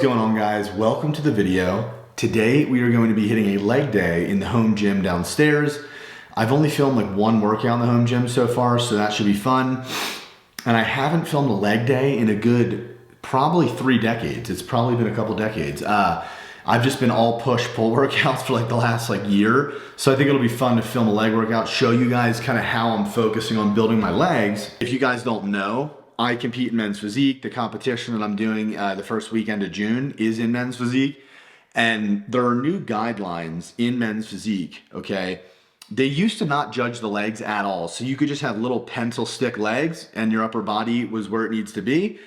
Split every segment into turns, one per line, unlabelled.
going on, guys? Welcome to the video. Today we are going to be hitting a leg day in the home gym downstairs. I've only filmed like one workout in the home gym so far, so that should be fun. And I haven't filmed a leg day in a good probably 3 decades. It's probably been a couple decades. I've just been all push-pull workouts for like the last year. So I think it'll be fun to film a leg workout, show you guys kind of how I'm focusing on building my legs. If you guys don't know, I compete in men's physique. The competition that I'm doing the first weekend of June is in men's physique. And there are new guidelines in men's physique, okay? They used to not judge the legs at all. So you could just have little pencil stick legs and your upper body was where it needs to be.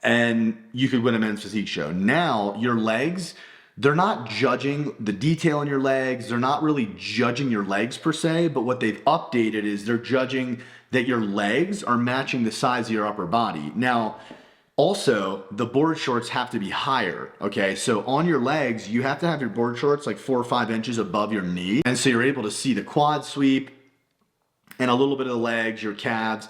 And you could win a men's physique show. Now your legs, they're not judging the detail in your legs. They're not really judging your legs per se, but what they've updated is they're judging that your legs are matching the size of your upper body. Now, also, the board shorts have to be higher, okay? So on your legs, you have to have your board shorts like 4 or 5 inches above your knee. And so you're able to see the quad sweep and a little bit of the legs, your calves.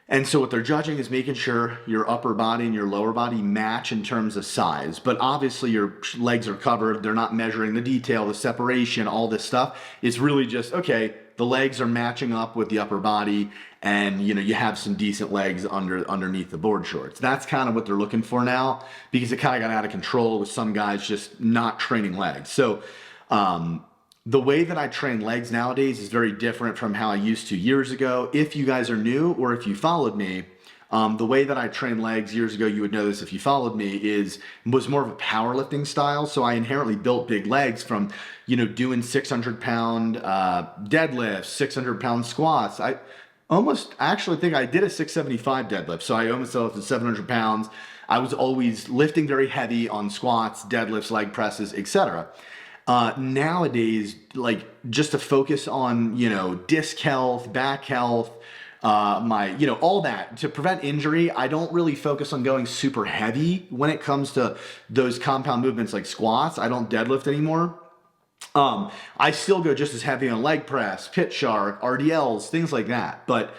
And so what they're judging is making sure your upper body and your lower body match in terms of size. But obviously your legs are covered. They're not measuring the detail, the separation, all this stuff. It's really just, okay, the legs are matching up with the upper body and you have some decent legs underneath the board shorts. That's kind of what they're looking for now because it kind of got out of control with some guys just not training legs. So the way that I train legs nowadays is very different from how I used to years ago. If you guys are new or if you followed me, the way that I trained legs years ago, you would know this if you followed me, was more of a powerlifting style. So I inherently built big legs from, doing 600-pound deadlifts, 600-pound squats. I actually think I did a 675 deadlift. So I almost lifted 700 pounds. I was always lifting very heavy on squats, deadlifts, leg presses, etc. Nowadays, just to focus on, disc health, back health, all that to prevent injury, I don't really focus on going super heavy when it comes to those compound movements like squats. I don't deadlift anymore. I still go just as heavy on leg press, pit shark, RDLs, things like that. But,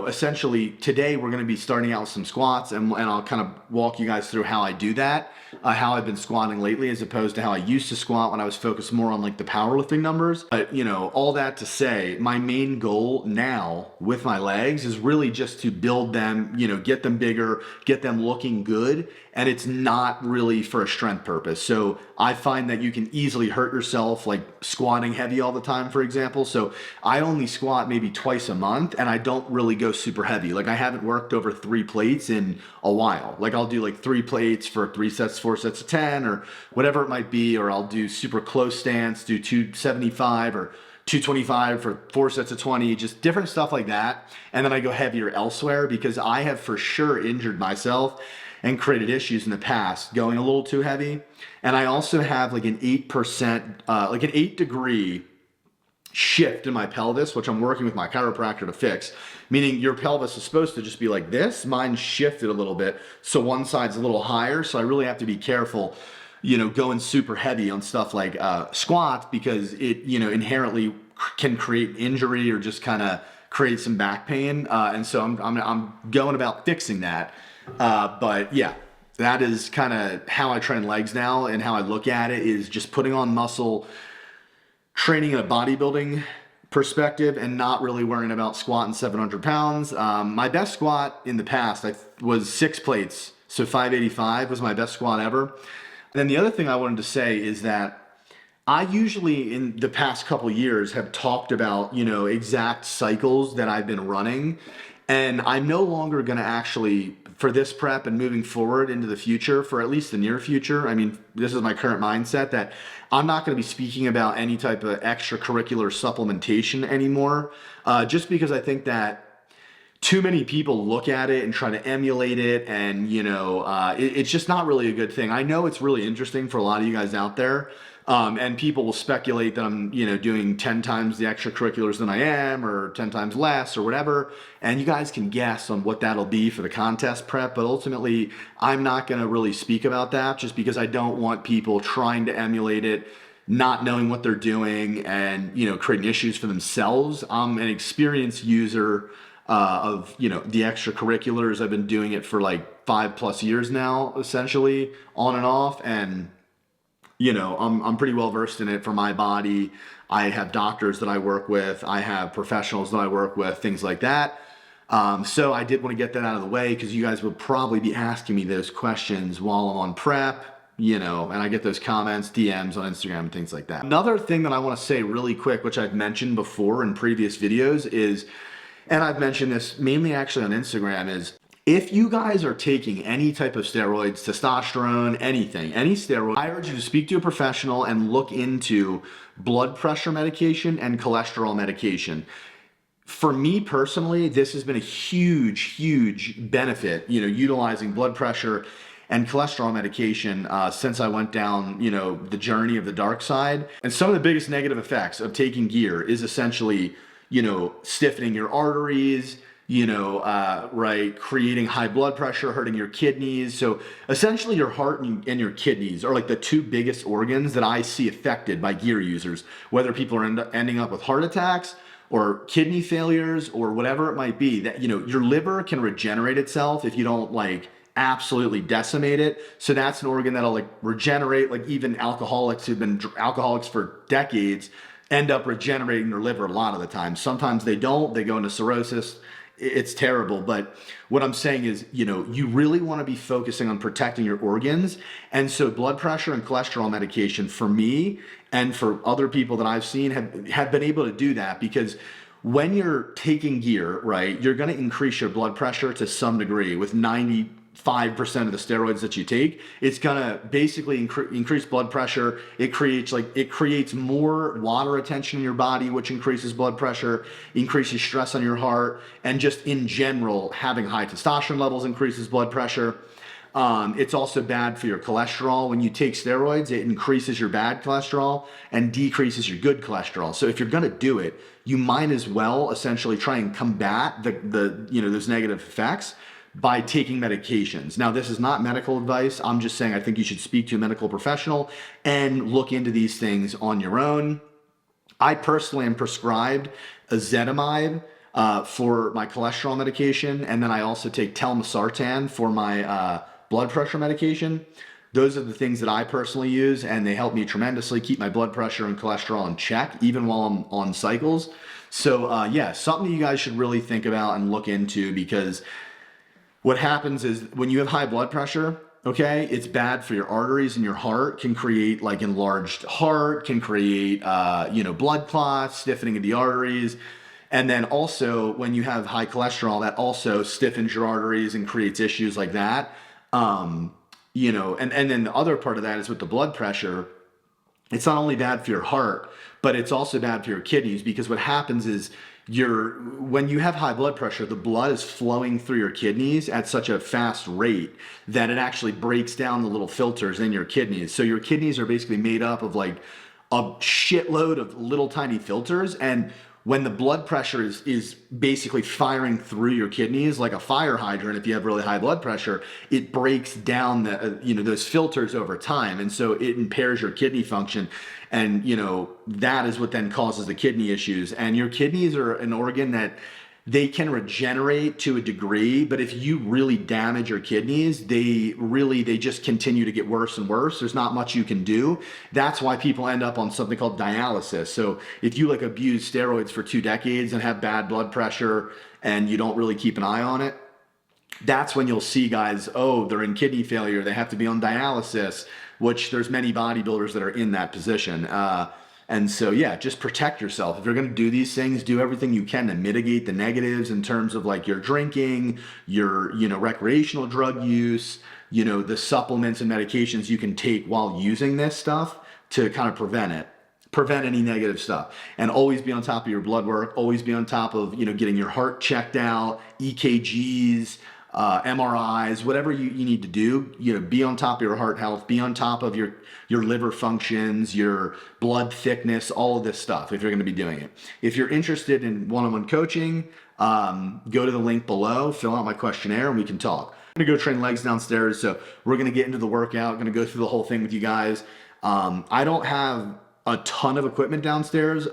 essentially today we're going to be starting out with some squats and I'll kind of walk you guys through how I do that, how I've been squatting lately as opposed to how I used to squat when I was focused more on the powerlifting numbers. But, all that to say, my main goal now with my legs is really just to build them, get them bigger, get them looking good. And it's not really for a strength purpose. So I find that you can easily hurt yourself squatting heavy all the time, for example. So I only squat maybe twice a month and I don't really go super heavy. I haven't worked over 3 plates in a while. I'll do 3 plates for 3 sets, 4 sets of 10 or whatever it might be, or I'll do super close stance, do 275 or 225 for 4 sets of 20, just different stuff like that. And then I go heavier elsewhere because I have for sure injured myself and created issues in the past going a little too heavy. And I also have an 8%, an 8-degree shift in my pelvis, which I'm working with my chiropractor to fix. Meaning your pelvis is supposed to just be like this. Mine shifted a little bit. So one side's a little higher. So I really have to be careful, going super heavy on stuff like squats because it, inherently can create injury or just kind of create some back pain. And so I'm going about fixing that. But yeah, that is kind of how I train legs now and how I look at it is just putting on muscle, training in a bodybuilding perspective and not really worrying about squatting 700 pounds. My best squat in the past was 6 plates. So 585 was my best squat ever. And then the other thing I wanted to say is that I usually in the past couple years have talked about, exact cycles that I've been running. And I'm no longer going to actually, for this prep and moving forward into the future, for at least the near future, this is my current mindset that I'm not going to be speaking about any type of extracurricular supplementation anymore, just because I think that too many people look at it and try to emulate it and, it's just not really a good thing. I know it's really interesting for a lot of you guys out there. And people will speculate that I'm, doing 10 times the extracurriculars than I am or 10 times less or whatever. And you guys can guess on what that'll be for the contest prep. But ultimately, I'm not going to really speak about that just because I don't want people trying to emulate it, not knowing what they're doing and, creating issues for themselves. I'm an experienced user of, you know, the extracurriculars. I've been doing it for like 5+ years now, essentially on and off. And, you know, I'm pretty well versed in it for my body. I have doctors that I work with. I have professionals that I work with, things like that. So I did want to get that out of the way because you guys would probably be asking me those questions while I'm on prep, you know, and I get those comments, DMs on Instagram and things like that. Another thing that I want to say really quick, which I've mentioned before in previous videos is, and I've mentioned this mainly actually on Instagram, is if you guys are taking any type of steroids, testosterone, anything, any steroid, I urge you to speak to a professional and look into blood pressure medication and cholesterol medication. For me personally, this has been a huge benefit, you know, utilizing blood pressure and cholesterol medication since I went down, you know, the journey of the dark side. And some of the biggest negative effects of taking gear is essentially, you know, stiffening your arteries, you know, right, creating high blood pressure, hurting your kidneys. So essentially your heart and your kidneys are like the two biggest organs that I see affected by gear users, whether people are ending up with heart attacks or kidney failures or whatever it might be. That, you know, your liver can regenerate itself if you don't like absolutely decimate it. So that's an organ that'll like regenerate. Like even alcoholics who've been alcoholics for decades end up regenerating their liver a lot of the time. Sometimes they don't, they go into cirrhosis. It's terrible. But what I'm saying is, you know, you really want to be focusing on protecting your organs. And so blood pressure and cholesterol medication for me and for other people that I've seen have been able to do that, because when you're taking gear, right, you're going to increase your blood pressure to some degree with 95% of the steroids that you take. It's going to basically increase blood pressure. It creates more water retention in your body, which increases blood pressure, increases stress on your heart, and just in general, having high testosterone levels increases blood pressure. It's also bad for your cholesterol. When you take steroids, it increases your bad cholesterol and decreases your good cholesterol. So if you're going to do it, you might as well essentially try and combat the you know, those negative effects by taking medications. Now, this is not medical advice. I'm just saying I think you should speak to a medical professional and look into these things on your own. I personally am prescribed ezetimibe for my cholesterol medication, and then I also take telmisartan for my blood pressure medication. Those are the things that I personally use, and they help me tremendously keep my blood pressure and cholesterol in check, even while I'm on cycles. So yeah, something you guys should really think about and look into, because what happens is when you have high blood pressure, okay, it's bad for your arteries, and your heart can create like enlarged heart, can create, you know, blood clots, stiffening of the arteries. And then also when you have high cholesterol, that also stiffens your arteries and creates issues like that. You know, and then the other part of that is with the blood pressure, it's not only bad for your heart, but it's also bad for your kidneys, because what happens is when you have high blood pressure, the blood is flowing through your kidneys at such a fast rate that it actually breaks down the little filters in your kidneys. So your kidneys are basically made up of like a shitload of little tiny filters, and when the blood pressure is basically firing through your kidneys like a fire hydrant, if you have really high blood pressure, it breaks down the you know, those filters over time, and so it impairs your kidney function. And you know, that is what then causes the kidney issues. And your kidneys are an organ that they can regenerate to a degree, but if you really damage your kidneys, they just continue to get worse and worse. There's not much you can do. That's why people end up on something called dialysis. So if you like abuse steroids for 2 decades and have bad blood pressure and you don't really keep an eye on it, that's when you'll see guys, oh, they're in kidney failure, they have to be on dialysis, which there's many bodybuilders that are in that position. And so, yeah, just protect yourself. If you're going to do these things, do everything you can to mitigate the negatives in terms of like your drinking, your, you know, recreational drug use, you know, the supplements and medications you can take while using this stuff to kind of prevent any negative stuff. And always be on top of your blood work, always be on top of, you know, getting your heart checked out, EKGs, MRIs, whatever you need to do, you know, be on top of your heart health, be on top of your liver functions, your blood thickness, all of this stuff if you're going to be doing it. If you're interested in one-on-one coaching, go to the link below, fill out my questionnaire, and we can talk. I'm going to go train legs downstairs, so we're going to get into the workout, going to go through the whole thing with you guys. I don't have a ton of equipment downstairs.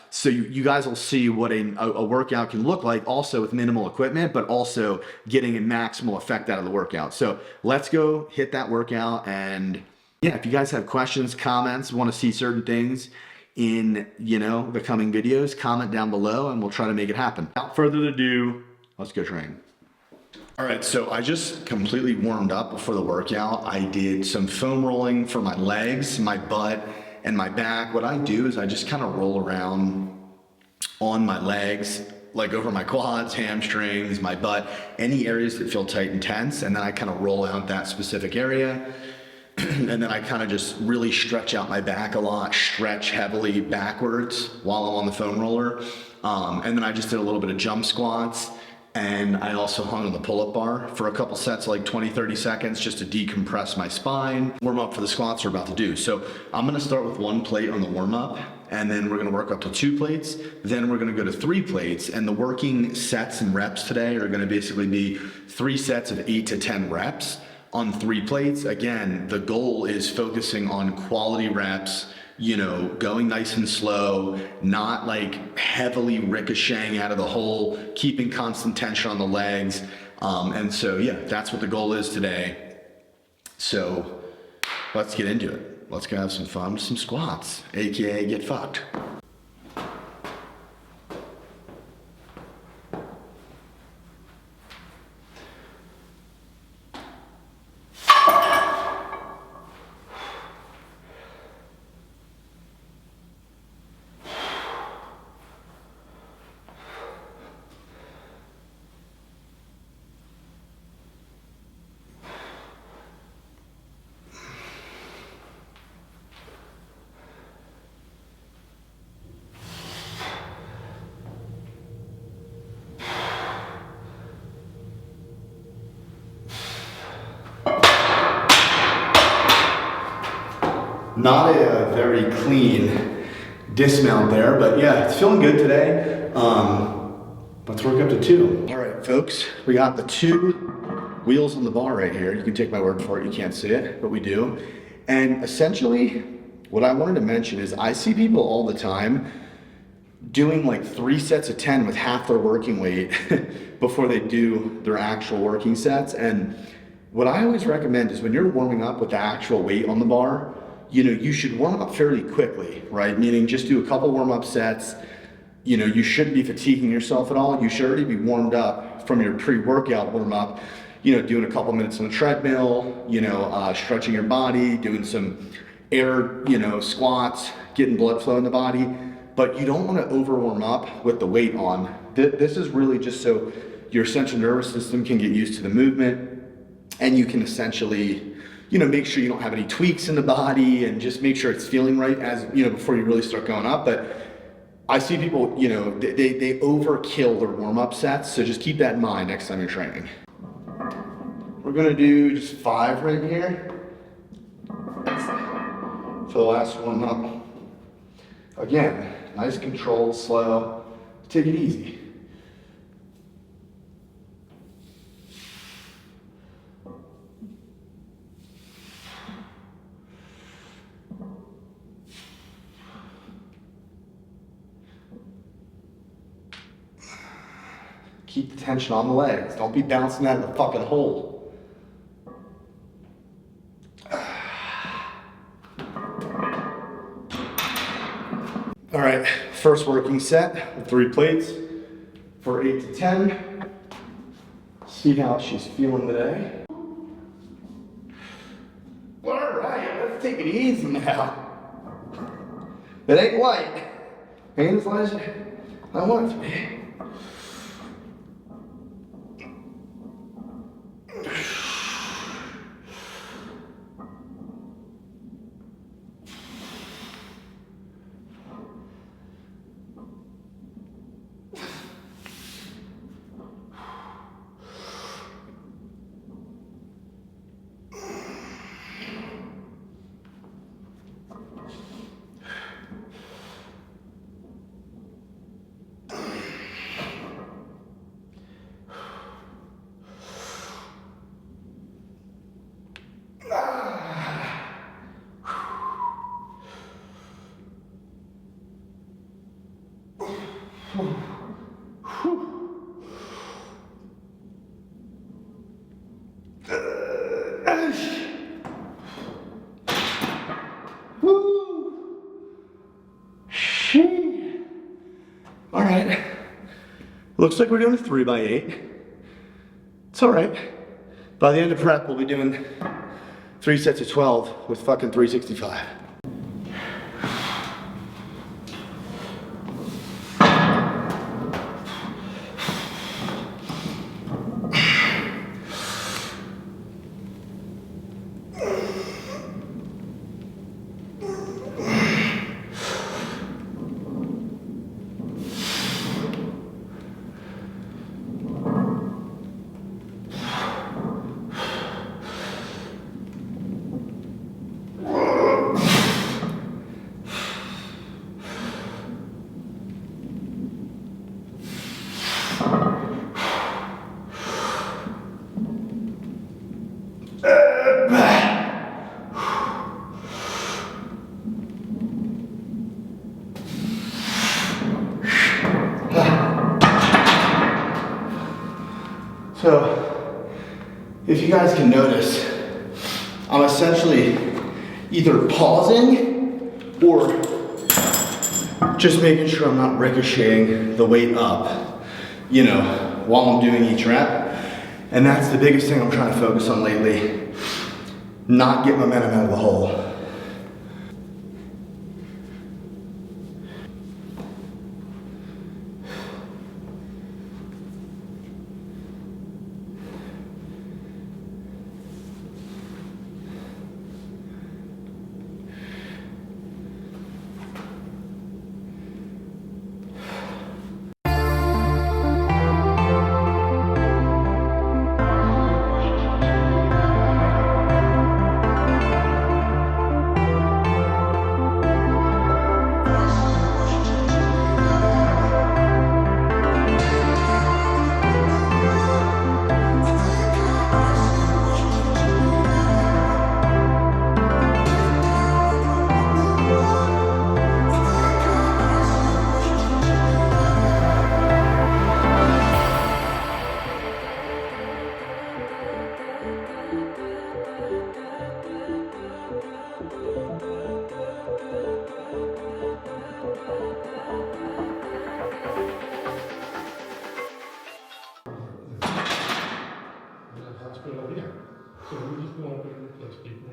So you guys will see what a workout can look like also with minimal equipment, but also getting a maximal effect out of the workout. So let's go hit that workout. And yeah, if you guys have questions, comments, want to see certain things in, the coming videos, comment down below and we'll try to make it happen. Without further ado, let's go train. All right, so I just completely warmed up before the workout. I did some foam rolling for my legs, my butt, and my back. What I do is I just kind of roll around on my legs, like over my quads, hamstrings, my butt, any areas that feel tight and tense, and then I kind of roll out that specific area. And then I kind of just really stretch out my back a lot, stretch heavily backwards while I'm on the foam roller. And then I just did a little bit of jump squats. And I also hung on the pull-up bar for a couple sets, like 20, 30 seconds, just to decompress my spine, warm up for the squats we're about to do. So I'm gonna start with 1 plate on the warm-up, and then we're gonna work up to 2 plates. Then we're gonna go to 3 plates, and the working sets and reps today are gonna basically be 3 sets of 8 to 10 reps on 3 plates. Again, the goal is focusing on quality reps, going nice and slow, not like heavily ricocheting out of the hole, keeping constant tension on the legs. And so, yeah, that's what the goal is today. So let's get into it. Let's go have some fun with some squats, AKA get fucked. Not a very clean dismount there, but yeah, it's feeling good today. Let's work up to 2. All right, folks, we got the 2 wheels on the bar right here. You can take my word for it, you can't see it, but we do. And essentially, what I wanted to mention is I see people all the time doing like 3 sets of 10 with half their working weight before they do their actual working sets. And what I always recommend is when you're warming up with the actual weight on the bar, you should warm up fairly quickly, right? Meaning just do a couple warm-up sets. You shouldn't be fatiguing yourself at all. You should already be warmed up from your pre-workout warm-up, doing a couple minutes on the treadmill, stretching your body, doing some air, squats, getting blood flow in the body. But you don't want to over-warm up with the weight on. This is really just so your central nervous system can get used to the movement, and you can essentially make sure you don't have any tweaks in the body and just make sure it's feeling right as, before you really start going up. But I see people, they overkill their warm-up sets. So just keep that in mind next time you're training. We're gonna do just 5 right here for the last warm-up. Again, nice controlled, slow, take it easy. Keep the tension on the legs. Don't be bouncing that in the fucking hole. All right, first working set with 3 plates for 8 to 10. See how she's feeling today. All right, let's take it easy now. It ain't light. Ain't as light as I want it to be. All right. Looks like we're doing a 3x8. It's all right. By the end of prep, we'll be doing 3 sets of 12 with fucking 365. So, if you guys can notice, I'm essentially either pausing or just making sure I'm not ricocheting the weight up, you know, while I'm doing each rep. And that's the biggest thing I'm trying to focus on lately. Not get momentum out of the hole.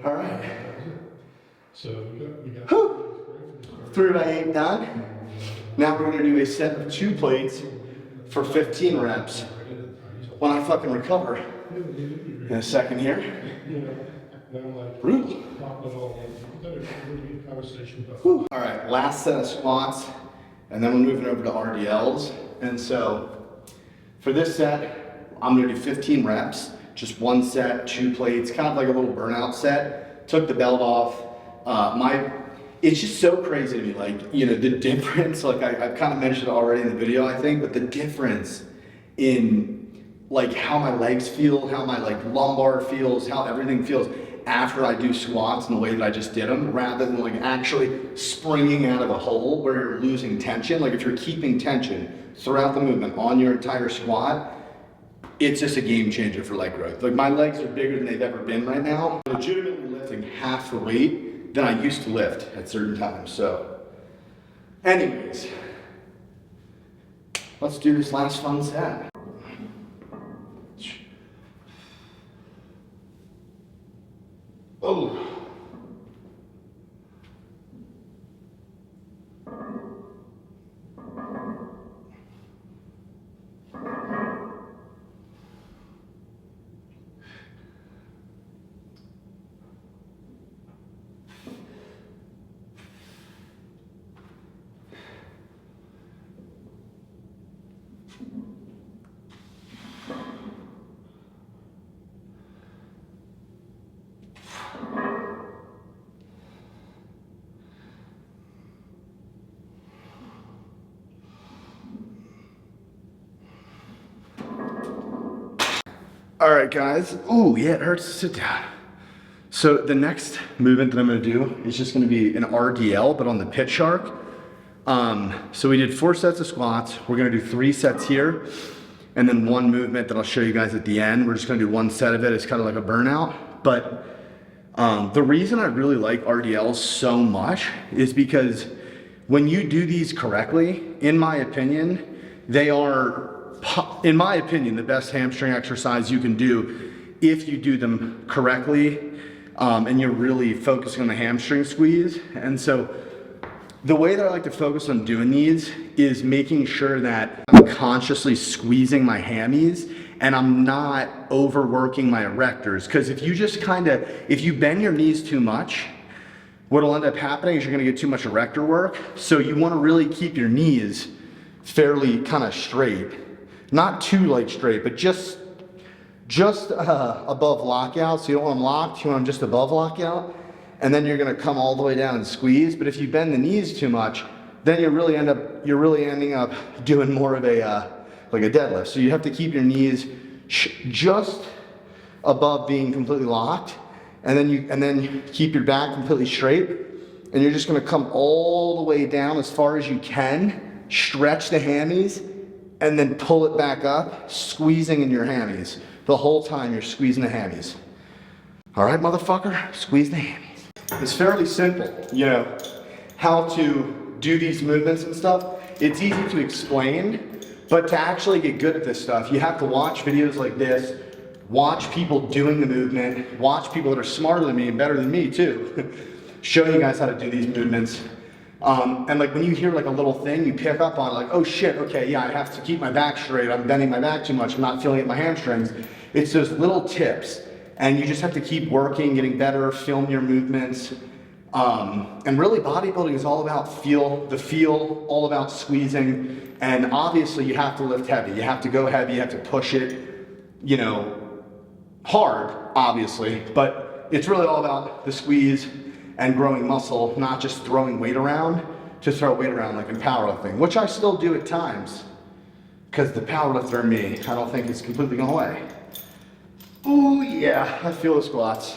All right.
So we got
3x8 done. Now we're gonna do a set of 2 plates for 15 reps. When I fucking recover in a second here. Brutal. All right, last set of squats, and then we're moving over to RDLs. And so for this set, I'm gonna do 15 reps, just 1 set, 2 plates, kind of like a little burnout set. Took the belt off. It's just so crazy to me, like, you know, the difference, like I've kind of mentioned it already in the video, I think, but the difference in like how my legs feel, how my like lumbar feels, how everything feels after I do squats and the way that I just did them, rather than like actually springing out of a hole where you're losing tension. Like if you're keeping tension throughout the movement on your entire squat, it's just a game changer for leg growth. Like my legs are bigger than they've ever been right now. I'm legitimately lifting half the weight than I used to lift at certain times. So anyways, let's do this last fun set. Oh. All right, guys. Ooh, yeah, it hurts to sit down. So the next movement that I'm gonna do is just gonna be an RDL, but on the pit shark, So we did 4 sets of squats. We're gonna do 3 sets here, and then 1 movement that I'll show you guys at the end. We're just gonna do 1 set of it. It's kind of like a burnout. But the reason I really like RDLs so much is because when you do these correctly, in my opinion, they are, in my opinion, the best hamstring exercise you can do if you do them correctly, and you're really focusing on the hamstring squeeze. And so the way that I like to focus on doing these is making sure that I'm consciously squeezing my hammies and I'm not overworking my erectors. Because if you just if you bend your knees too much, what'll end up happening is you're gonna get too much erector work. So you wanna really keep your knees fairly kind of straight. Not too like straight, but just above lockout. So you don't want them locked, you want them just above lockout. And then you're gonna come all the way down and squeeze. But if you bend the knees too much, then you're really ending up doing more of a like a deadlift. So you have to keep your knees just above being completely locked, and then keep your back completely straight. And you're just gonna come all the way down as far as you can, stretch the hammies, and then pull it back up, squeezing in your hammies. The whole time you're squeezing the hammies. All right, motherfucker, squeeze the hammies. It's fairly simple, you know, how to do these movements and stuff. It's easy to explain, but to actually get good at this stuff, you have to watch videos like this, watch people doing the movement, watch people that are smarter than me and better than me too, show you guys how to do these movements. And like when you hear like a little thing, you pick up on like, oh shit, okay, yeah, I have to keep my back straight. I'm bending my back too much. I'm not feeling it in my hamstrings. It's those little tips. And you just have to keep working, getting better, film your movements. And really bodybuilding is all about feel, all about squeezing. And obviously you have to lift heavy. You have to go heavy, you have to push it, you know, hard, obviously. But it's really all about the squeeze and growing muscle, not just throwing weight around to throw weight around like in powerlifting, which I still do at times. Because the powerlifter in me, I don't think it's completely gone away. Oh yeah, I feel the squats.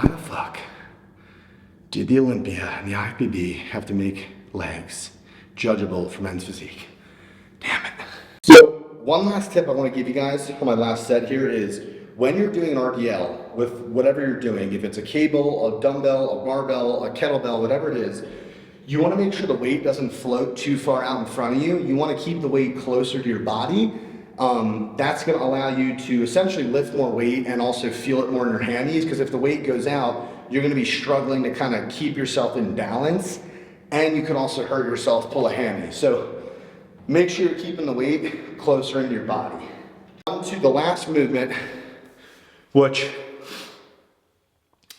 Why the fuck did the Olympia and the IFBB have to make legs judgeable for men's physique? Damn it. So one last tip I want to give you guys for my last set here is when you're doing an RDL with whatever you're doing, if it's a cable, a dumbbell, a barbell, a kettlebell, whatever it is, you want to make sure the weight doesn't float too far out in front of you. You want to keep the weight closer to your body. That's going to allow you to essentially lift more weight and also feel it more in your hammies, because if the weight goes out, you're going to be struggling to kind of keep yourself in balance, and you can also hurt yourself, pull a hammy. So make sure you're keeping the weight closer into your body. On to the last movement, which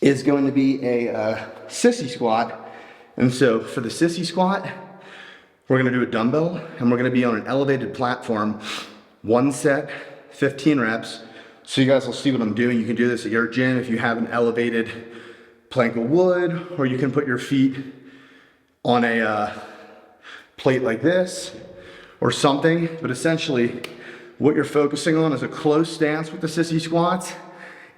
is going to be a sissy squat. And so for the sissy squat, we're going to do a dumbbell, and we're going to be on an elevated platform. 1 set, 15 reps. So you guys will see what I'm doing. You can do this at your gym if you have an elevated plank of wood, or you can put your feet on a plate like this or something. But essentially what you're focusing on is a close stance with the sissy squats,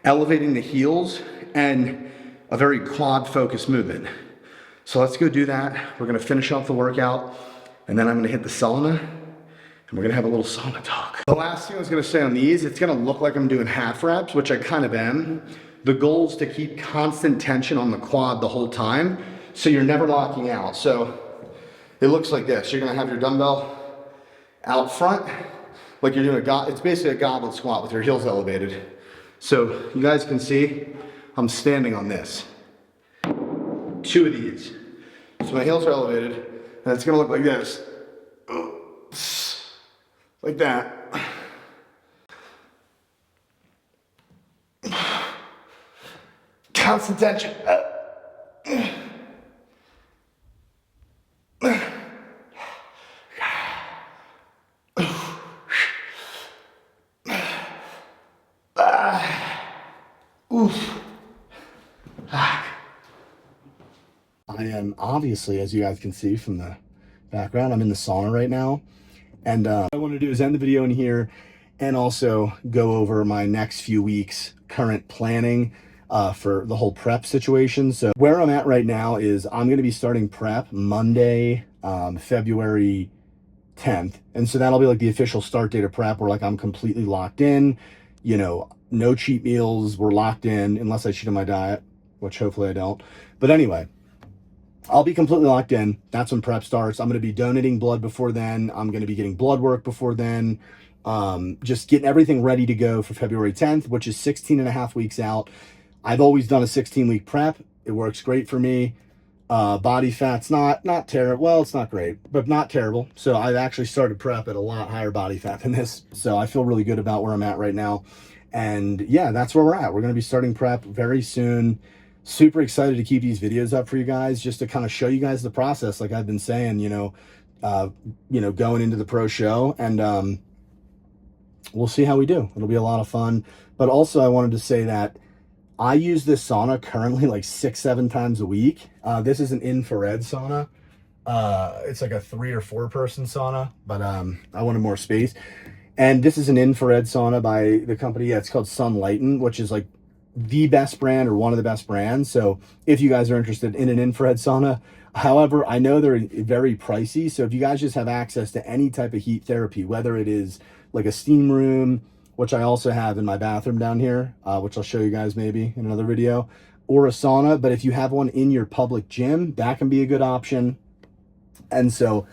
elevating the heels, and a very quad focused movement. So let's go do that. We're gonna finish off the workout, and then I'm gonna hit the sauna, and we're gonna have a little sauna talk. The last thing I was gonna say on these, it's gonna look like I'm doing half reps, which I kind of am. The goal is to keep constant tension on the quad the whole time, so you're never locking out. So it looks like this. You're gonna have your dumbbell out front, like you're doing it's basically a goblet squat with your heels elevated. So you guys can see, I'm standing on this. 2 of these. So my heels are elevated, and it's gonna look like this. Like that. Constant tension. I am obviously, as you guys can see from the background, I'm in the sauna right now. And what I want to do is end the video in here and also go over my next few weeks current planning for the whole prep situation. So where I'm at right now is I'm going to be starting prep Monday, February 10th. And so that'll be like the official start date of prep where like I'm completely locked in, you know, no cheat meals. We're locked in unless I cheat on my diet, which hopefully I don't. But anyway, I'll be completely locked in. That's when prep starts. I'm going to be donating blood before then. I'm going to be getting blood work before then. Just getting everything ready to go for February 10th, which is 16 and a half weeks out. I've always done a 16-week prep. It works great for me. Body fat's not terrible. Well, it's not great, but not terrible. So I've actually started prep at a lot higher body fat than this. So I feel really good about where I'm at right now. And yeah, that's where we're at. We're going to be starting prep very soon. Super excited to keep these videos up for you guys, just to kind of show you guys the process. Like I've been saying, going into the pro show, and we'll see how we do. It'll be a lot of fun. But also I wanted to say that I use this sauna currently like 6-7 times a week. This is an infrared sauna. It's like a 3 or 4 person sauna, but I wanted more space. And this is an infrared sauna by the company. Yeah, it's called Sunlighten, which is like the best brand or one of the best brands. So if you guys are interested in an infrared sauna, however, I know they're very pricey. So if you guys just have access to any type of heat therapy, whether it is like a steam room, which I also have in my bathroom down here, which I'll show you guys maybe in another video, or a sauna, but if you have one in your public gym, that can be a good option. And so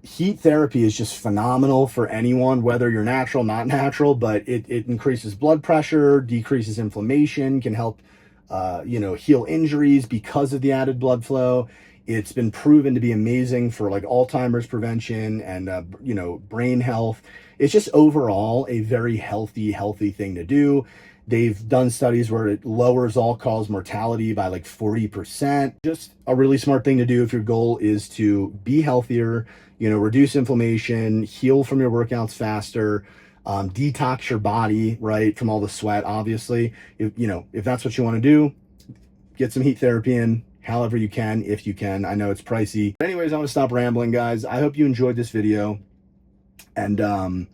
heat therapy is just phenomenal for anyone, whether you're natural, not natural, but it increases blood pressure, decreases inflammation, can help, heal injuries because of the added blood flow. It's been proven to be amazing for like Alzheimer's prevention and, brain health. It's just overall a very healthy thing to do. They've done studies where it lowers all-cause mortality by like 40%. Just a really smart thing to do if your goal is to be healthier, reduce inflammation, heal from your workouts faster, detox your body, right, from all the sweat, obviously. If that's what you want to do, get some heat therapy in however you can, if you can. I know it's pricey. But anyways, I'm going to stop rambling, guys. I hope you enjoyed this video. And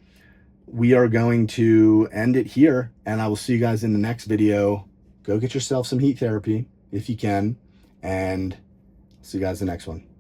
we are going to end it here, and I will see you guys in the next video. Go get yourself some heat therapy if you can, and see you guys in the next one.